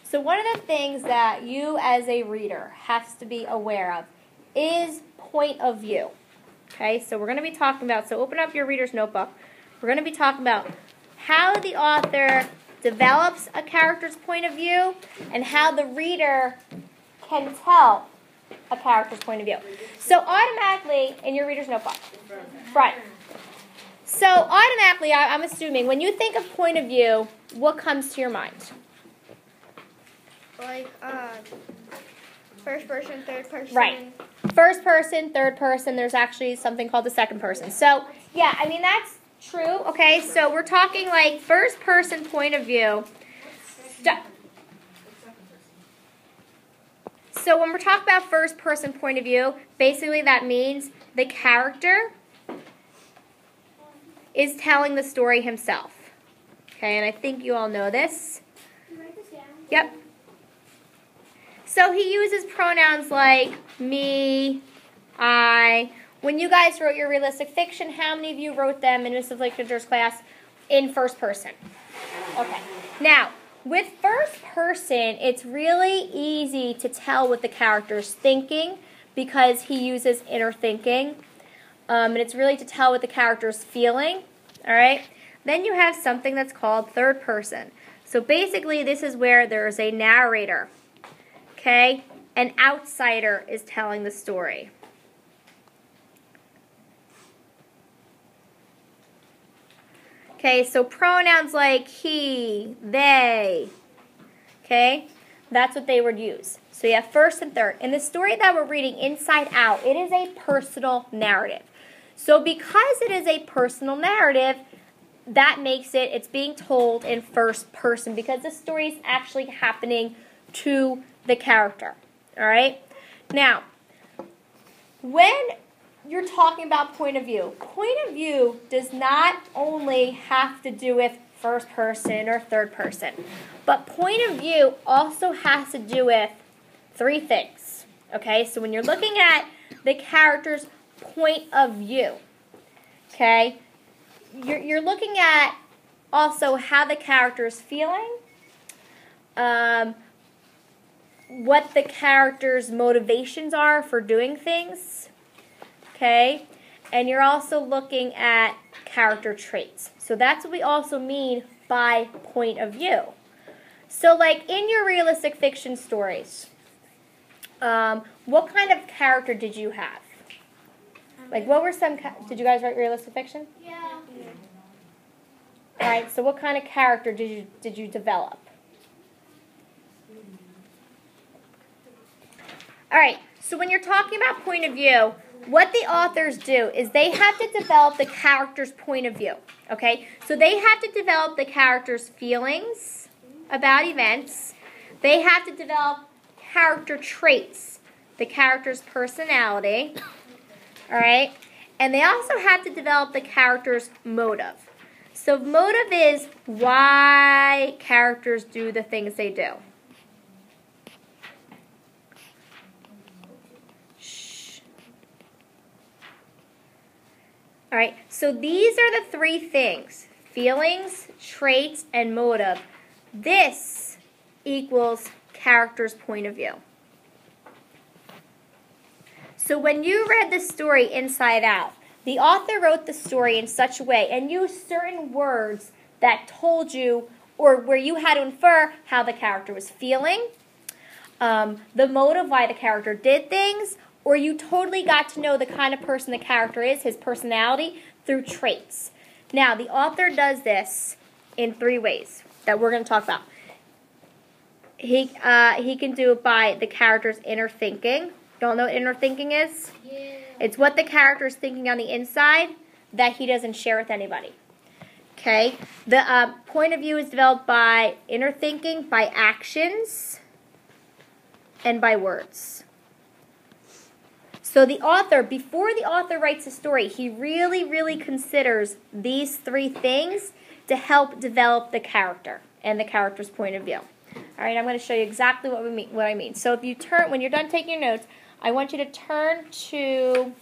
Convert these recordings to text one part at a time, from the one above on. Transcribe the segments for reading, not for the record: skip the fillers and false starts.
So one of the things that you as a reader has to be aware of is point of view. Okay, so we're going to be talking about, so open up your reader's notebook. We're going to be talking about how the author develops a character's point of view and how the reader can tell a character's point of view. So automatically, in your reader's notebook, front. So automatically, I'm assuming, when you think of point of view, what comes to your mind? Like, first person, third person. Right. First person, third person, there's actually something called the second person. So, yeah, I mean, that's true, okay? So we're talking like first person point of view. So when we're talking about first person point of view, basically that means the character is telling the story himself. Okay, and I think you all know this. Yep. So he uses pronouns like me, I. When you guys wrote your realistic fiction, how many of you wrote them in Mrs. Literature's class in first person? Okay. Now, with first person, it's really easy to tell what the character's thinking because he uses inner thinking. And it's really to tell what the character's feeling. All right? Then you have something that's called third person. So basically, this is where there's a narrator. Okay? An outsider is telling the story. Okay, so pronouns like he, they, okay, that's what they would use. So you have first and third. In the story that we're reading, Inside Out, it is a personal narrative. So because it is a personal narrative, that makes it's being told in first person because the story is actually happening to the character, all right? Now, when you're talking about point of view does not only have to do with first person or third person, but point of view also has to do with three things. Okay, so when you're looking at the character's point of view, okay, you're looking at also how the character is feeling, what the character's motivations are for doing things. Okay, and you're also looking at character traits. So that's what we also mean by point of view. So like in your realistic fiction stories, what kind of character did you have? Like what were some, did you guys write realistic fiction? Yeah. All right, so what kind of character did you develop? All right, so when you're talking about point of view, what the authors do is they have to develop the character's point of view, okay? So they have to develop the character's feelings about events. They have to develop character traits, the character's personality, all right? And they also have to develop the character's motive. So motive is why characters do the things they do. All right, so these are the three things: feelings, traits, and motive. This equals character's point of view. So when you read the story Inside Out, the author wrote the story in such a way and used certain words that told you, or where you had to infer how the character was feeling, the motive why the character did things, or you totally got to know the kind of person the character is, his personality, through traits. Now, the author does this in three ways that we're going to talk about. He can do it by the character's inner thinking. You all know what inner thinking is? Yeah. It's what the character is thinking on the inside that he doesn't share with anybody. Okay? The point of view is developed by inner thinking, by actions, and by words. So the author, before the author writes a story, he really, really considers these three things to help develop the character and the character's point of view. All right, I'm going to show you exactly what I mean. So if you turn, when you're done taking your notes, I want you to turn to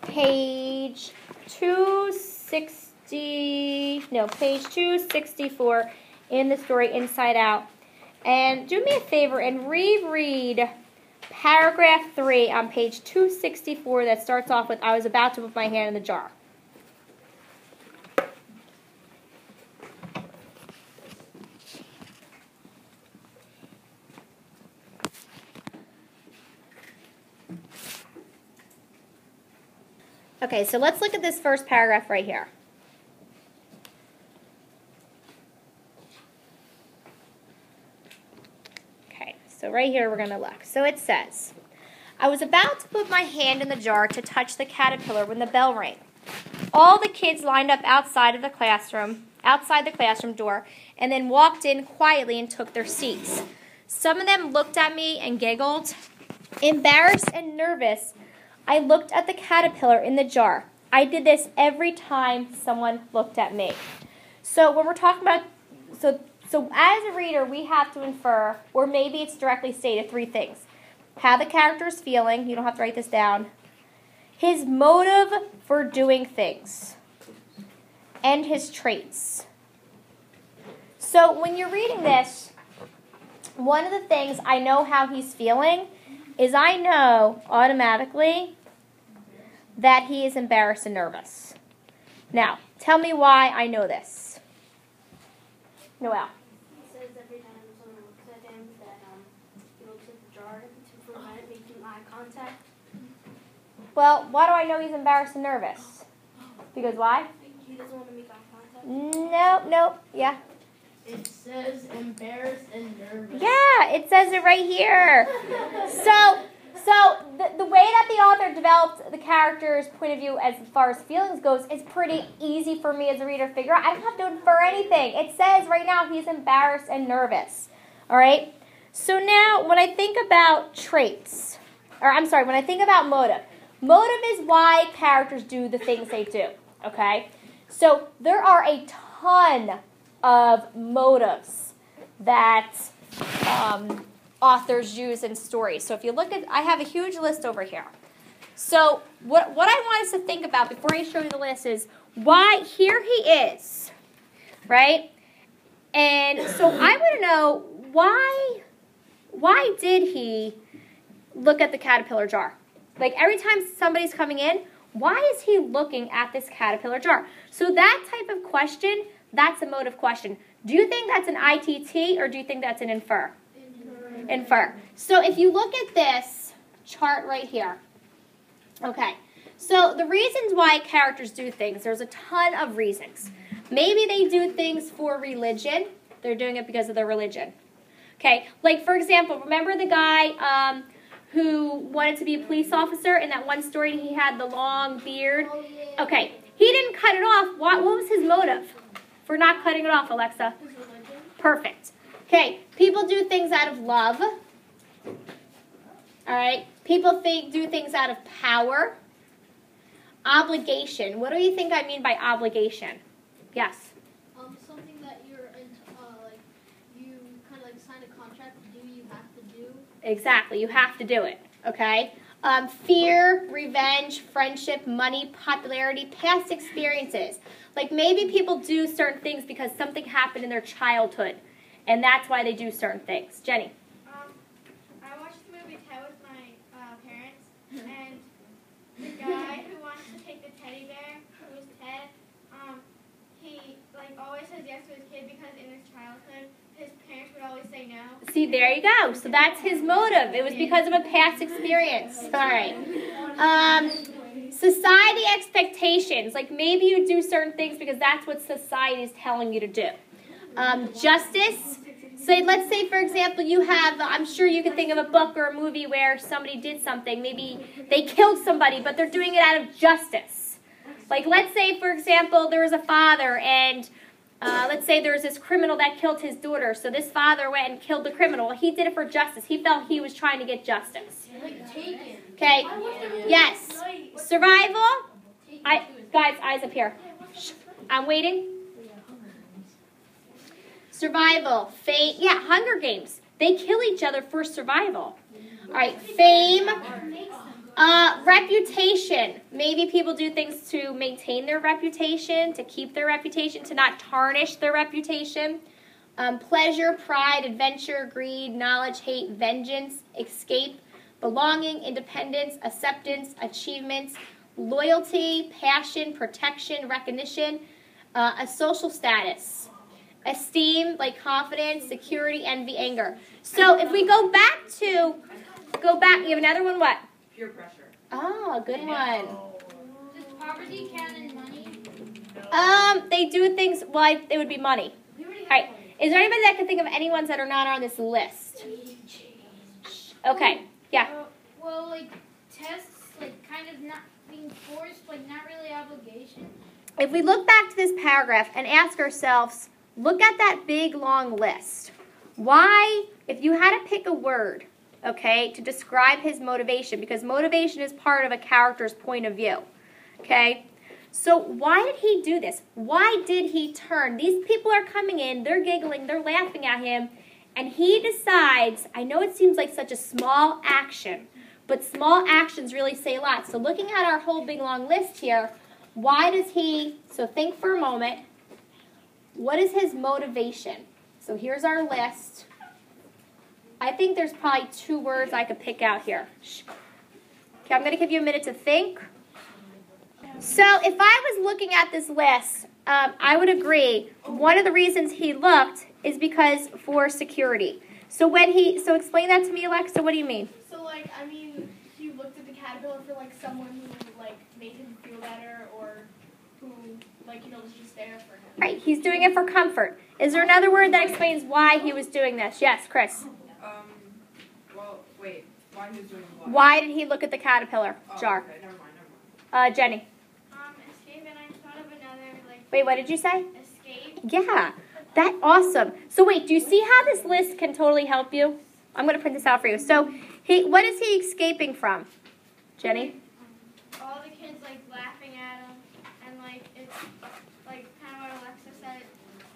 page 264 in the story Inside Out. And do me a favor and reread paragraph 3 on page 264 that starts off with, I was about to put my hand in the jar. Okay, so let's look at this first paragraph right here. Okay, so right here we're going to look. So it says, I was about to put my hand in the jar to touch the caterpillar when the bell rang. All the kids lined up outside the classroom door, and then walked in quietly and took their seats. Some of them looked at me and giggled. Embarrassed and nervous, I looked at the caterpillar in the jar. I did this every time someone looked at me. So when we're talking about, so as a reader, we have to infer, or maybe it's directly stated, 3 things. How the character is feeling, you don't have to write this down. His motive for doing things. And his traits. So when you're reading this, one of the things I know how he's feeling is I know automatically that he is embarrassed and nervous. Now, tell me why I know this. Noelle. He says every time someone looks at him that he looks at the jar to prevent making eye contact. Well, why do I know he's embarrassed and nervous? Because why? He doesn't want to make eye contact. Nope. Yeah. It says embarrassed and nervous. Yeah, it says it right here. So the way that the author developed the character's point of view as far as feelings goes is pretty easy for me as a reader to figure out. I don't have to infer anything. It says right now he's embarrassed and nervous. All right? So now when I think about traits, when I think about motive is why characters do the things they do. Okay? So there are a ton of motives that authors use in stories. So if you look at, I have a huge list over here. So what I want us to think about before I show you the list is why here he is, right? And so I want to know why did he look at the caterpillar jar? Like every time somebody's coming in, why is he looking at this caterpillar jar? So that type of question, that's a motive question. Do you think that's an ITT or do you think that's an infer? Infer. So if you look at this chart right here, okay, so the reasons why characters do things, there's a ton of reasons. Maybe they do things for religion. They're doing it because of their religion. Okay, like for example, remember the guy who wanted to be a police officer in that one story he had the long beard? Okay, he didn't cut it off. What was his motive for not cutting it off, Alexa? Perfect. Okay, people do things out of love. All right, people do things out of power. Obligation. What do you think I mean by obligation? Yes. Something that you're you kind of sign a contract to do. You have to do. Exactly, you have to do it. Okay. Fear, revenge, friendship, money, popularity, past experiences. Like maybe people do certain things because something happened in their childhood. And that's why they do certain things. Jenny. I watched the movie Ted with my parents, and the guy who wants to take the teddy bear, who was Ted, he always says yes to his kid because in his childhood, his parents would always say no. See, there you go. So that's his motive. It was because of a past experience. All right. Society expectations. Like maybe you do certain things because that's what society is telling you to do. Justice. So let's say, for example, you have, I'm sure you can think of a book or a movie where somebody did something. Maybe they killed somebody, but they're doing it out of justice. Like let's say, for example, there was a father and let's say there was this criminal that killed his daughter. So this father went and killed the criminal. He did it for justice. He felt he was trying to get justice. Okay. Yes. Survival. Guys, eyes up here. Shh. I'm waiting. Survival, fame, yeah, Hunger Games. They kill each other for survival. All right, fame, reputation. Maybe people do things to maintain their reputation, to keep their reputation, to not tarnish their reputation. Pleasure, pride, adventure, greed, knowledge, hate, vengeance, escape, belonging, independence, acceptance, achievements, loyalty, passion, protection, recognition, a social status, esteem, like confidence, security, envy, anger. So if we go back, you have another one, what? Peer pressure. Oh, good one. Does poverty count in money? They do things, well, it would be money. All right. Is there anybody that can think of any ones that are not on this list? Okay. Yeah. Well, like tests, like kind of not being forced, like not really obligation. If we look back to this paragraph and ask ourselves, look at that big long list. Why, if you had to pick a word, okay, to describe his motivation, because motivation is part of a character's point of view, okay? So why did he do this? Why did he turn? These people are coming in, they're giggling, they're laughing at him, and he decides, I know it seems like such a small action, but small actions really say a lot. So looking at our whole big long list here, why does he, so think for a moment, what is his motivation? So here's our list. I think there's probably 2 words I could pick out here. Okay, I'm going to give you a minute to think. So if I was looking at this list, I would agree. One of the reasons he looked is because for security. So explain that to me, Alexa. What do you mean? So like, I mean, he looked at the caterpillar for like someone who like made him feel better, or who like was just there for him. Right. He's doing it for comfort. Is there another word that explains why he was doing this? Yes, Chris. Well, wait. Why he was doing what? Why did he look at the caterpillar jar? Okay, never mind. Jenny. Escape, and I thought of another, like, Wait, what did you say? escape. Yeah, that's awesome. So wait, do you see how this list can totally help you? I'm going to print this out for you. So what is he escaping from? Jenny? All the kids, like, laughing at him, and, like, it's, like, kind of what Alexa said,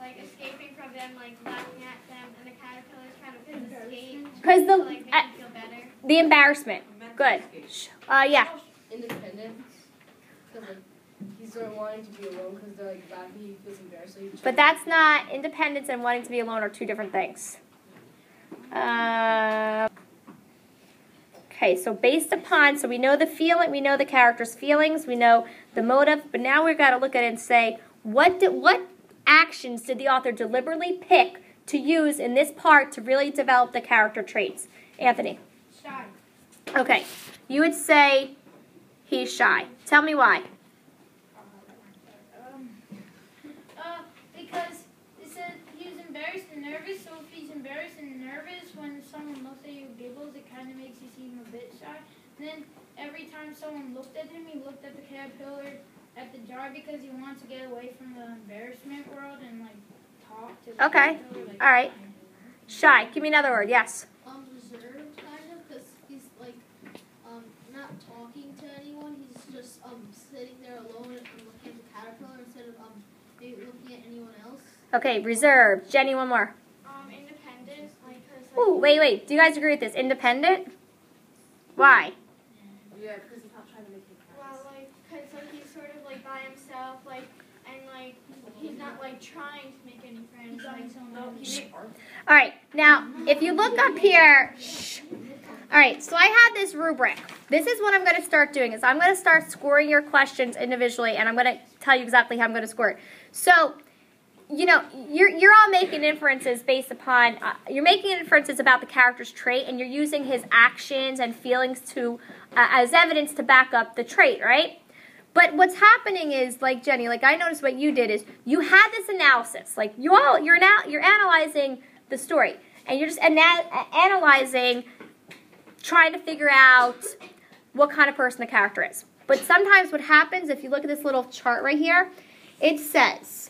like, escaping from them, like, laughing at them, and the caterpillar's kind of his escape. Because To, like, make him feel better. the embarrassment. Good. Yeah. Independence, because like he's sort of wanting to be alone because they're like laughing, he feels embarrassed. So But that's not, independence and wanting to be alone are 2 different things. Okay, so based upon, so we know the feeling, we know the character's feelings, we know the motive, but now we've got to look at it and say, what actions did the author deliberately pick to use in this part to really develop the character traits? Anthony. Shy. Okay, you would say he's shy. Tell me why. Because it said he was embarrassed and nervous, so if he's embarrassed and nervous, when someone looks at you and giggles, it kind of makes you seem a bit shy. And then every time someone looked at him, he looked at the caterpillar at the jar because he wants to get away from the embarrassment world and, like, talk to the Okay, caterpillar. Like, all right. Shy, give me another word, yes. Reserved kind of, because he's like not talking to anyone. He's just sitting there alone and looking at the caterpillar instead of maybe looking at anyone else. Okay, reserved. Jenny, one more. Independent, like, cause, like, Ooh, wait. Do you guys agree with this? Independent? Why? yeah, because he's not trying to make you well, like, cause, like, he's sort of, like, by himself, like, and, like, he's not, like, trying to make any friends, like, All right, now, if you look up here, all right, so I have this rubric. This is what I'm going to start doing, is I'm going to start scoring your questions individually, and I'm going to tell you exactly how I'm going to score it. So, you know, you're all making inferences based upon, you're making inferences about the character's trait, and you're using his actions and feelings to, as evidence to back up the trait, right? But what's happening is, like Jenny, like I noticed what you did is you had this analysis. Like you're analyzing the story, and you're just analyzing, trying to figure out what kind of person the character is. But sometimes what happens, if you look at this little chart right here, it says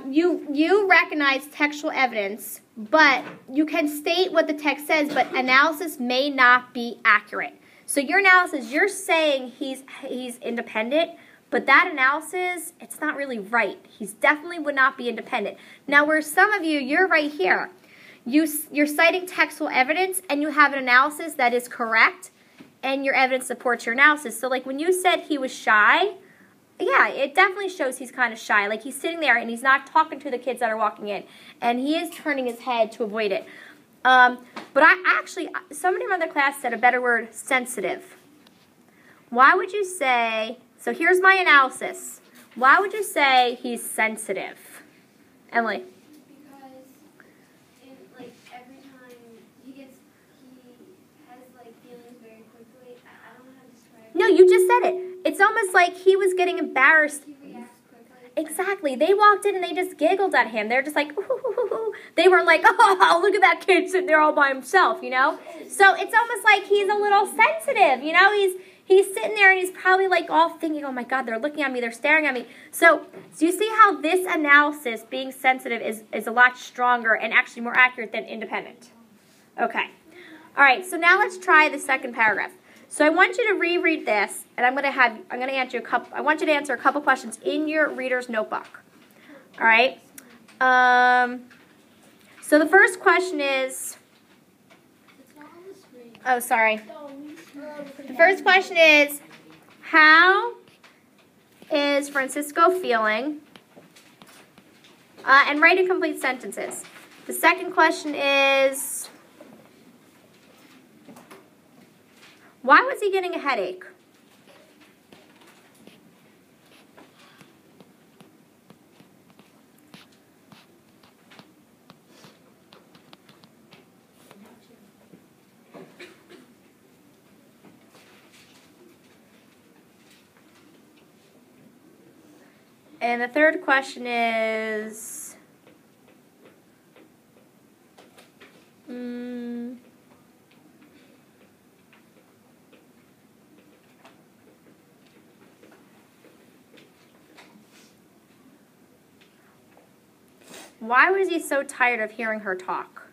you recognize textual evidence, but you can state what the text says, but analysis may not be accurate. So your analysis, you're saying he's independent, but that analysis, it's not really right. He's definitely would not be independent. Now, where some of you, you're right here. You're citing textual evidence, and you have an analysis that is correct, and your evidence supports your analysis. So, like when you said he was shy, yeah, it definitely shows he's kind of shy. Like he's sitting there and he's not talking to the kids that are walking in. And he is turning his head to avoid it. But somebody from the class said a better word, sensitive. Why would you say, so here's my analysis. Why would you say he's sensitive? Emily? Because every time he has feelings very quickly. I don't know how to describe it. No, you just said it. It's almost like he was getting embarrassed. He reacts quickly. Exactly. They walked in and they just giggled at him. They're just like, ooh. They weren't like, oh, look at that kid sitting there all by himself, you know? So it's almost like he's a little sensitive, you know? He's sitting there and he's probably like all thinking, oh my God, they're looking at me, they're staring at me. So you see how this analysis, being sensitive, is a lot stronger and actually more accurate than independent. Okay. All right, so now let's try the second paragraph. So I want you to reread this, and I want you to answer a couple questions in your reader's notebook. All right? So the first question is, It's not on the screen. oh, sorry. The first question is, how is Francisco feeling? And write in complete sentences. The second question is, why was he getting a headache? And the third question is, why was he so tired of hearing her talk?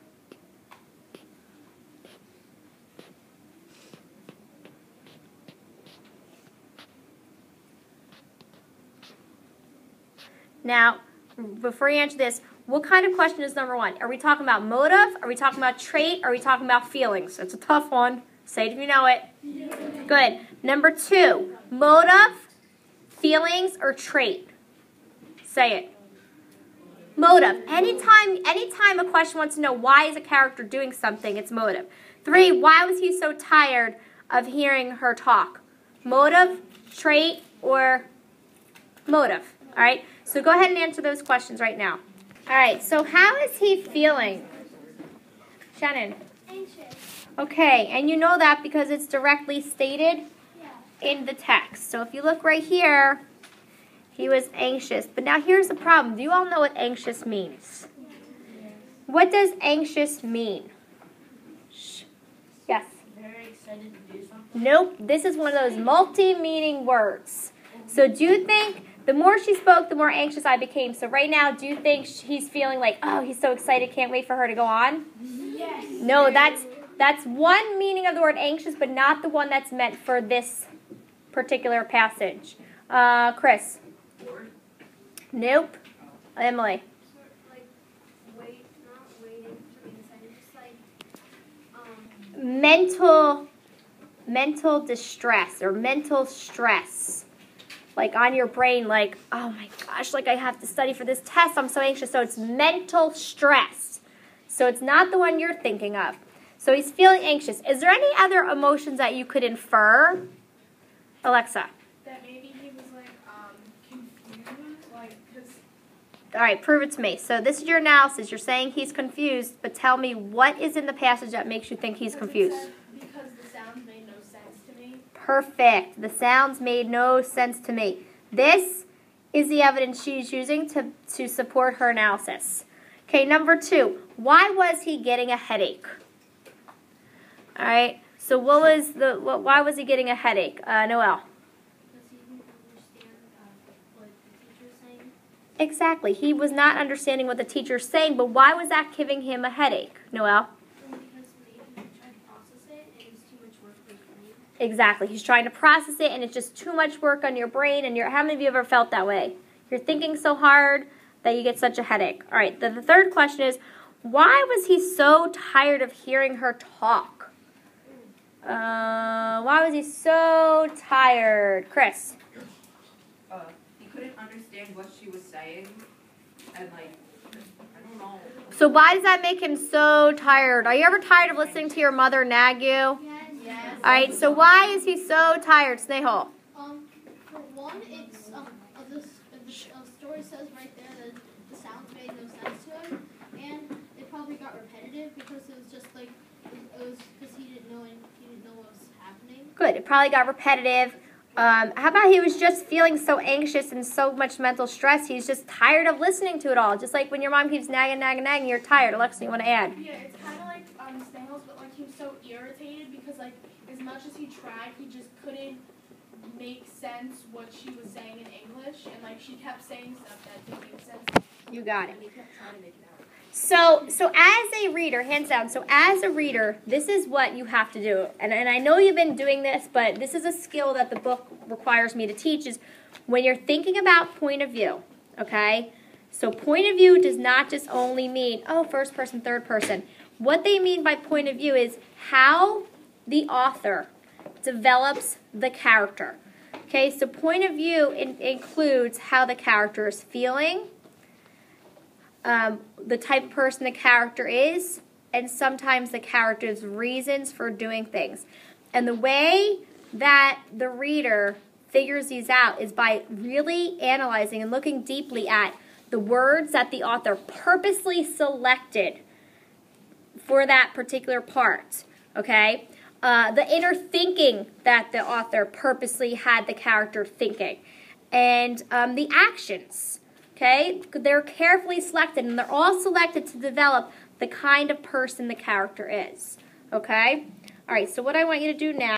Now, before you answer this, what kind of question is number one? Are we talking about motive? Are we talking about trait? Are we talking about feelings? It's a tough one. Say it if you know it. Yeah. Good. Number two, motive, feelings, or trait? Say it. Motive. Anytime a question wants to know why is a character doing something, it's motive. Three, why was he so tired of hearing her talk? Motive, trait, or motive? All right, so go ahead and answer those questions right now. All right, so how is he feeling? Shannon? Anxious. Okay, and you know that because it's directly stated in the text. So if you look right here, he was anxious. But now here's the problem. Do you all know what anxious means? What does anxious mean? Shh. Yes? Very excited to do something. Nope, this is one of those multi-meaning words. So do you think the more she spoke, the more anxious I became? So right now, do you think he's feeling like, oh, he's so excited, can't wait for her to go on? Yes. No, that's one meaning of the word anxious, but not the one that's meant for this particular passage. Chris? Nope. Emily? Not waiting for me to say, just mental distress or mental stress. Like on your brain, like, oh my gosh, like I have to study for this test, I'm so anxious. So it's mental stress. So it's not the one you're thinking of. So he's feeling anxious. Is there any other emotions that you could infer? Alexa? That maybe he was confused, because. All right, prove it to me. So this is your analysis. You're saying he's confused, but tell me what is in the passage that makes you think he's confused? Because the sounds made no sense to me. Perfect. The sounds made no sense to me. This is the evidence she's using to support her analysis. Okay, number two. Why was he getting a headache? All right. So why was he getting a headache? Noelle. Because he didn't understand what the teacher was saying. Exactly. He was not understanding what the teacher's saying, but why was that giving him a headache? Noelle? Because he tried to process it and it was too much work for his brain. Exactly. He's trying to process it, and it's just too much work on your brain. And how many of you ever felt that way? You're thinking so hard that you get such a headache. All right. The third question is, why was he so tired of hearing her talk? Why was he so tired? Chris? couldn't understand what she was saying, and like, I don't know. So why does that make him so tired? Are you ever tired of listening to your mother nag you? Yes. All right, so why is he so tired, Snehal? For one, it's the story says right there that the sounds made no sense to him, and it probably got repetitive because it was just like it was because he didn't know what was happening. Good, it probably got repetitive. How about he was just feeling so anxious and so much mental stress, he's just tired of listening to it all. Just like when your mom keeps nagging, you're tired. Alexa, you want to add? Yeah, it's kind of like Snails, but like he was so irritated because like as much as he tried, he just couldn't make sense what she was saying in English, and like she kept saying stuff that didn't make sense. You got it. And he kept trying to make it out. So as a reader, hands down, so as a reader, this is what you have to do. And I know you've been doing this, but this is a skill that the book requires me to teach, is when you're thinking about point of view, okay? So point of view does not just only mean, oh, first person, third person. What they mean by point of view is how the author develops the character. Okay, so point of view includes how the character is feeling, the type of person the character is, and sometimes the character's reasons for doing things. And the way that the reader figures these out is by really analyzing and looking deeply at the words that the author purposely selected for that particular part, okay? The inner thinking that the author purposely had the character thinking, and the actions. Okay, they're carefully selected, and they're all selected to develop the kind of person the character is. Okay? All right, so what I want you to do now